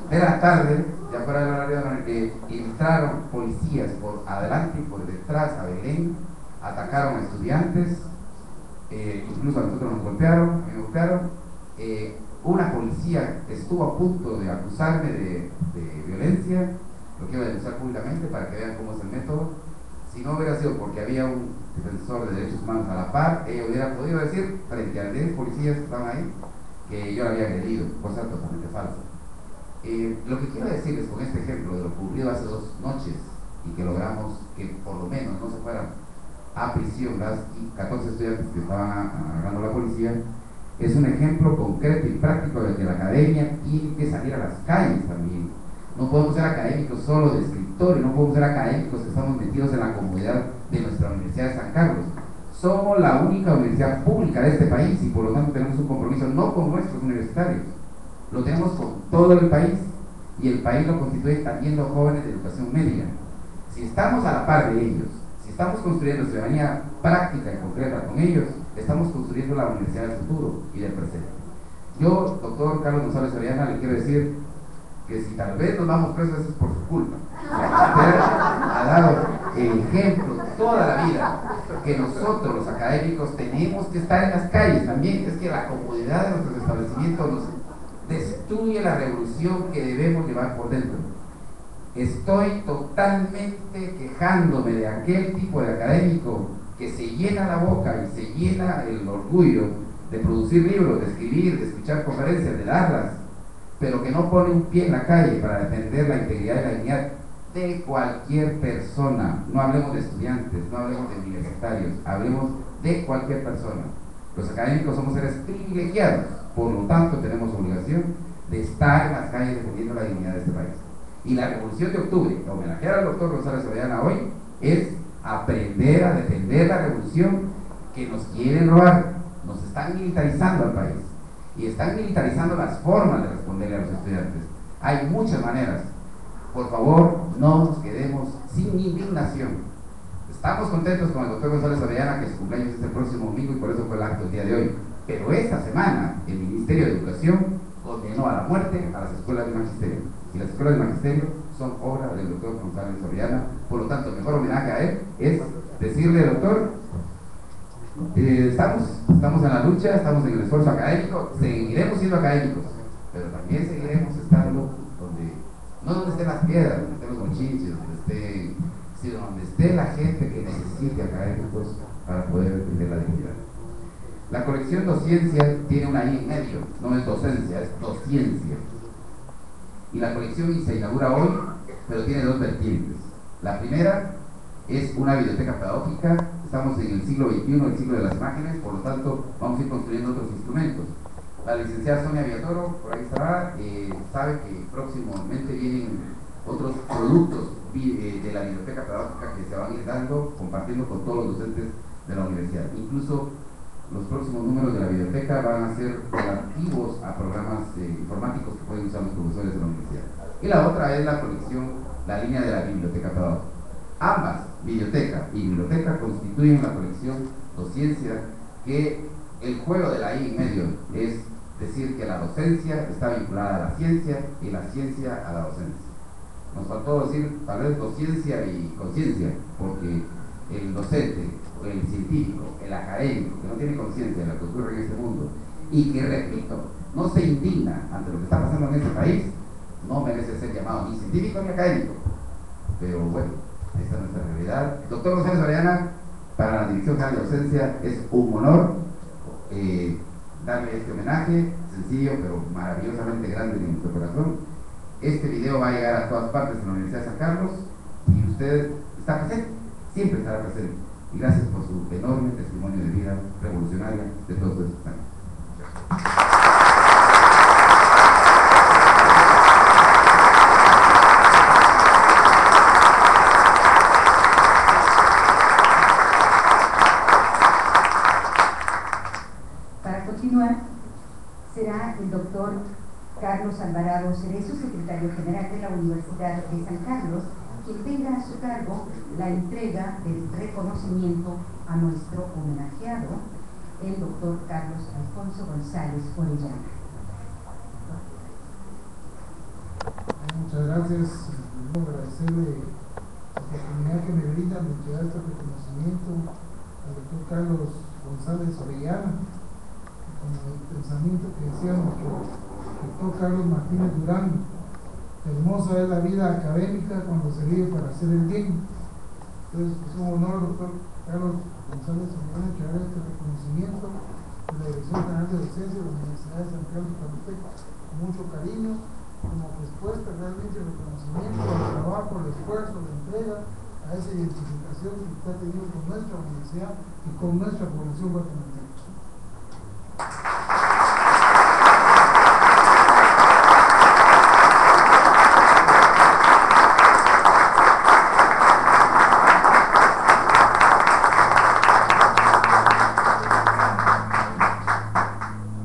de la tarde, ya fuera del horario de la Universidad, entraron policías por adelante y por detrás a Belén, atacaron a estudiantes, incluso a nosotros nos golpearon, me golpearon. Una policía estuvo a punto de acusarme de violencia, lo quiero denunciar públicamente para que vean cómo es el método. Si no hubiera sido porque había un defensor de derechos humanos a la par, ella hubiera podido decir frente a 10 policías que estaban ahí que yo la había agredido, cosa totalmente falsa. Lo que quiero decirles con este ejemplo de lo ocurrido hace 2 noches y que logramos que por lo menos no se fueran a prisión las 14 estudiantes que estaban agarrando a la policía, es un ejemplo concreto y práctico de que la academia tiene que salir a las calles también. No podemos ser académicos solo de escritorio, no podemos ser académicos que estamos metidos en la comunidad de nuestra Universidad de San Carlos. Somos la única universidad pública de este país y por lo tanto tenemos un compromiso no con nuestros universitarios, lo tenemos con todo el país, y el país lo constituyen también los jóvenes de educación media. Si estamos a la par de ellos, si estamos construyendo ciudadanía práctica y concreta con ellos, estamos construyendo la universidad del futuro y del presente. Yo, doctor Carlos González Orellana, le quiero decir que si tal vez nos vamos presos, eso es por su culpa. Usted ha dado el ejemplo toda la vida que nosotros los académicos tenemos que estar en las calles también. Es que la comodidad de nuestros establecimientos nos destruye la revolución que debemos llevar por dentro. Estoy totalmente quejándome de aquel tipo de académico que se llena la boca y se llena el orgullo de producir libros, de escribir, de escuchar conferencias, de darlas, pero que no pone un pie en la calle para defender la integridad y la dignidad de cualquier persona. No hablemos de estudiantes, no hablemos de universitarios, hablemos de cualquier persona. Los académicos somos seres privilegiados, por lo tanto tenemos obligación de estar en las calles defendiendo la dignidad de este país. Y la Revolución de Octubre, que homenajear al doctor González Orellana hoy, es aprender a defender la revolución que nos quieren robar. Nos están militarizando al país y están militarizando las formas de responderle a los estudiantes. Hay muchas maneras. Por favor, no nos quedemos sin indignación. Estamos contentos con el doctor González Orellana, que su cumpleaños es el próximo domingo y por eso fue el acto el día de hoy. Pero esta semana el Ministerio de Educación condenó a la muerte a las escuelas de magisterio. Y las escuelas de magisterio son obra del doctor González Orellana. Por lo tanto, el mejor homenaje a él es decirle, doctor, estamos en la lucha, estamos en el esfuerzo académico, seguiremos siendo académicos, pero también seguiremos estando no donde estén las piedras, donde estén los mochiches, sino donde esté la gente que necesite académicos para poder defender la dignidad. La colección Dociencia tiene una I en medio, no es docencia, es dociencia. Y la colección se inaugura hoy, pero tiene 2 vertientes. La primera es una biblioteca pedagógica. Estamos en el siglo XXI, el siglo de las imágenes, por lo tanto vamos a ir construyendo otros instrumentos. La licenciada Sonia Villatoro, por ahí estará, sabe que próximamente vienen otros productos de la biblioteca pedagógica que se van a ir dando, compartiendo con todos los docentes de la universidad. Incluso los próximos números de la biblioteca van a ser relativos a programas informáticos que pueden usar los profesores de la universidad. Y la otra es la colección, la línea de la biblioteca pedagógica. Ambas, biblioteca y biblioteca, constituyen la colección Dociencia, que el juego de la I en medio es decir que la docencia está vinculada a la ciencia y la ciencia a la docencia. Nos faltó decir tal vez dociencia y conciencia, porque el docente, el científico, el académico, que no tiene conciencia de lo que ocurre en este mundo, y que, repito, no se indigna ante lo que está pasando en este país, no merece ser llamado ni científico ni académico. Pero bueno, esta es nuestra realidad. Doctor González Orellana, para la Dirección General de Docencia es un honor darle este homenaje, sencillo pero maravillosamente grande en nuestro corazón. Este video va a llegar a todas partes en la Universidad de San Carlos y usted está presente, siempre estará presente. Y gracias por su enorme testimonio de vida revolucionaria de todos estos años. Para continuar, será el doctor Carlos Alvarado Cerezo, secretario general de la Universidad de San Carlos, quien tenga a su cargo la entrega del reconocimiento a nuestro homenajeado, el doctor Carlos Alfonso González Orellana. Muchas gracias. Quiero agradecerle la oportunidad que me brinda de entregar este reconocimiento al doctor Carlos González Orellana, con el pensamiento que decía nuestro doctor Carlos Martínez Durán: hermosa es la vida académica cuando se vive para hacer el bien. Entonces, es un honor, doctor Carlos González Orellana, entregar este reconocimiento de la Dirección General de Docencia de la Universidad de San Carlos con mucho cariño, como respuesta realmente al reconocimiento, al trabajo, al esfuerzo, a la entrega, a esa identificación que usted ha tenido con nuestra universidad y con nuestra población guatemalteca.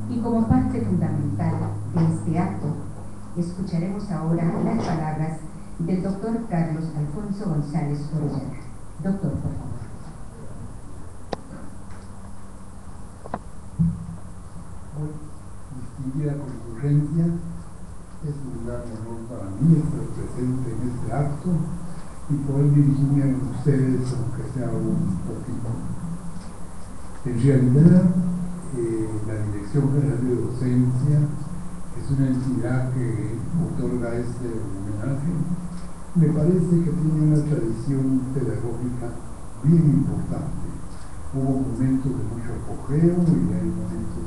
Y como parte fundamental de este acto, escucharemos ahora las palabras del doctor Carlos Alfonso González Orellana. Doctor, por favor. Muy distinguida concurrencia, es un gran honor para mí estar presente en este acto y poder dirigirme a ustedes, aunque sea un poquito. En realidad, la Dirección General de Docencia es una entidad que otorga este homenaje. Me parece que tiene una tradición pedagógica bien importante. Hubo momentos de mucho apogeo y hay momentos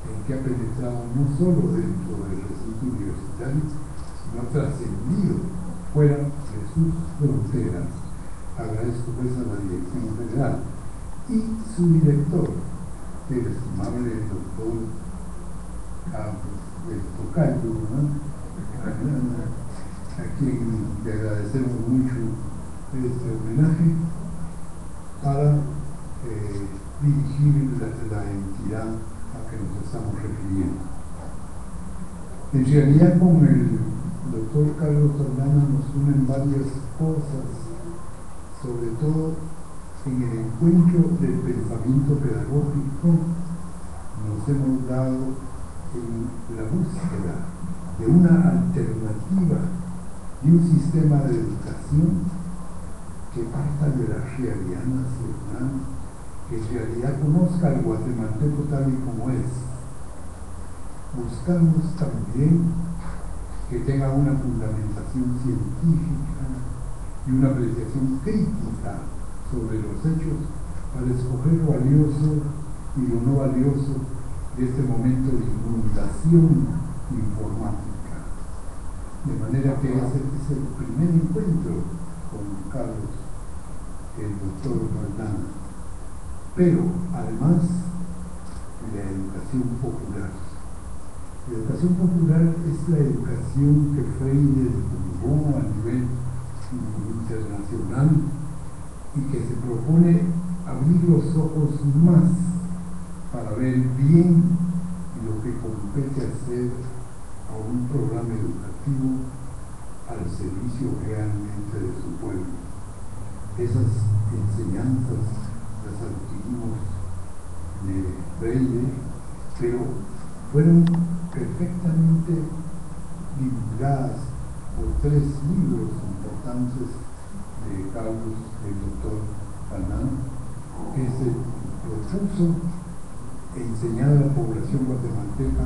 en que ha penetrado no solo dentro del recinto universitario, sino ha trascendido fuera de sus fronteras. Agradezco pues a la Dirección General y su director, el estimable doctor el tocayo, ¿no? A quien le agradecemos mucho este homenaje, para dirigir la entidad a que nos estamos refiriendo. En realidad, con el doctor Carlos Orellana nos unen varias cosas, sobre todo en el encuentro del pensamiento pedagógico. Nos hemos dado en la búsqueda de una alternativa, de un sistema de educación que parta de la realidad nacional, que en realidad conozca al guatemalteco tal y como es. Buscamos también que tenga una fundamentación científica y una apreciación crítica sobre los hechos para escoger lo valioso y lo no valioso de este momento de inundación informática. De manera que ese es el primer encuentro con Carlos, el doctor Orellana. Pero además, la educación popular. La educación popular es la educación que Freire divulgó a nivel internacional y que se propone abrir los ojos más para ver bien lo que compete hacer a un programa educativo al servicio realmente de su pueblo. Esas enseñanzas las adquirimos de Freire, pero fueron perfectamente divulgadas por 3 libros importantes de Carlos, el doctor Orellana, que se propuso enseñar a la población guatemalteca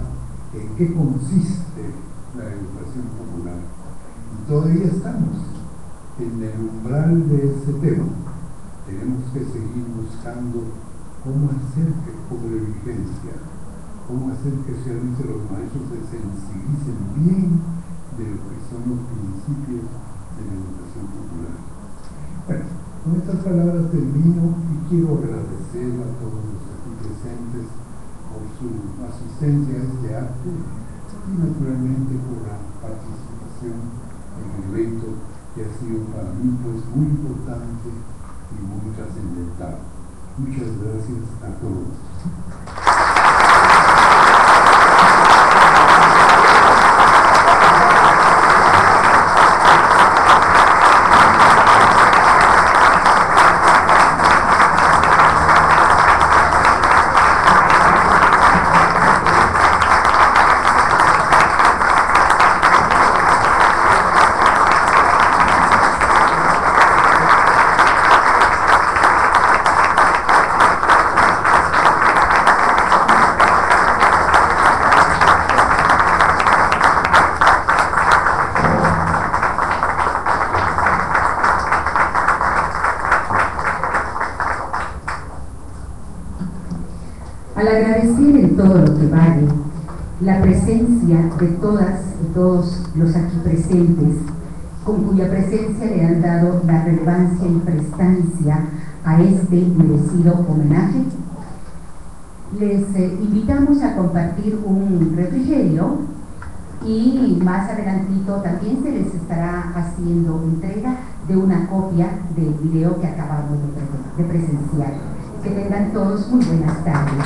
en qué consiste la educación popular. Y todavía estamos en el umbral de ese tema. Tenemos que seguir buscando cómo hacer que cobre vigencia, cómo hacer que realmente los maestros se sensibilicen bien de lo que son los principios de la educación popular. Bueno, con estas palabras termino y quiero agradecer a todos los aquí presentes por su asistencia a este acto y naturalmente por la participación en el evento que ha sido para mí pues muy importante y muy trascendental. Muchas gracias a todos. Al agradecer en todo lo que vale la presencia de todas y todos los aquí presentes, con cuya presencia le han dado la relevancia y prestancia a este merecido homenaje, les invitamos a compartir un refrigerio y más adelantito también se les estará haciendo entrega de una copia del video que acabamos de presenciar. Que tengan todos muy buenas tardes.